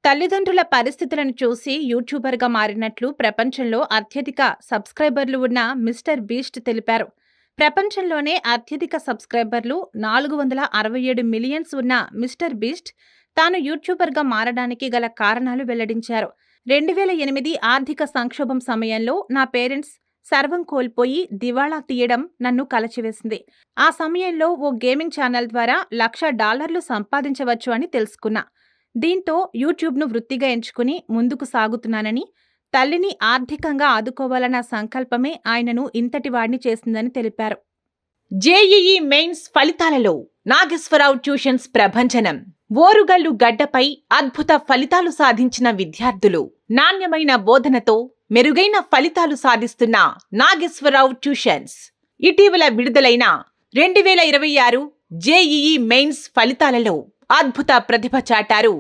తల్లిదండ్రుల పరిస్థితులను చూసి యూట్యూబర్గా మారినట్లు ప్రపంచంలో అత్యధిక సబ్స్క్రైబర్లు ఉన్న మిస్టర్ బీస్ట్ తెలిపారు. ప్రపంచంలోనే అత్యధిక సబ్స్క్రైబర్లు 467 మిలియన్స్ ఉన్న మిస్టర్ బీస్ట్ తాను యూట్యూబర్గా మారడానికి గల కారణాలు వెల్లడించారు. 2008 ఆర్థిక సంక్షోభం సమయంలో నా పేరెంట్స్ సర్వం కోల్పోయి దివాళా తీయడం నన్ను కలచివేసింది. ఆ సమయంలో ఓ గేమింగ్ ఛానల్ ద్వారా $1,00,000 సంపాదించవచ్చు అని తెలుసుకున్నా. దీంతో యూట్యూబ్ను వృత్తిగా ఎంచుకుని ముందుకు సాగుతున్నానని, తల్లిని ఆర్థికంగా ఆదుకోవాలన్న సంకల్పమే ఆయనను ఇంతటివాడిని చేసిందని తెలిపారు. జేఈఈ మెయిన్స్ ఫలితాలలో నాగేశ్వరరావు ట్యూషన్స్ ప్రభంజనం. ఓరుగల్లు గడ్డపై అద్భుత ఫలితాలు సాధించిన విద్యార్థులు. నాణ్యమైన బోధనతో మెరుగైన ఫలితాలు సాధిస్తున్న నాగేశ్వరరావు ట్యూషన్స్. ఇటీవల విడుదలైన 2026 జేఈఈ మెయిన్స్ ఫలితాలలో అద్భుత ప్రతిభ చాటారు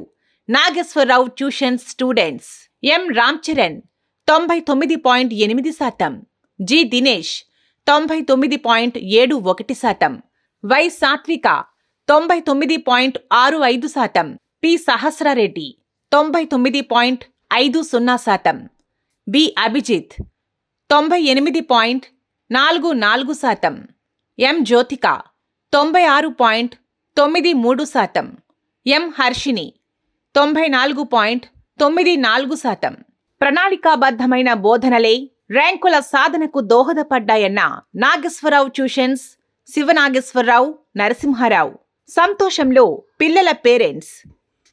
Nageswararao tuitions students. M Ramcharan 99.8%, G Dinesh 99.71%, Y Sathvika 99.65%, P Sahasrareddy 99.50%, B Abhijith 98.44%, M Jyothika 96.93%, M Harshini 94.94%. ప్రణాళికాబద్ధమైన బోధనలే ర్యాంకుల సాధనకు దోహదపడ్డాయన్న నాగేశ్వరరావు ట్యూషన్స్, శివనాగేశ్వరరావు, నరసింహారావు. సంతోషంలో పిల్లల పేరెంట్స్.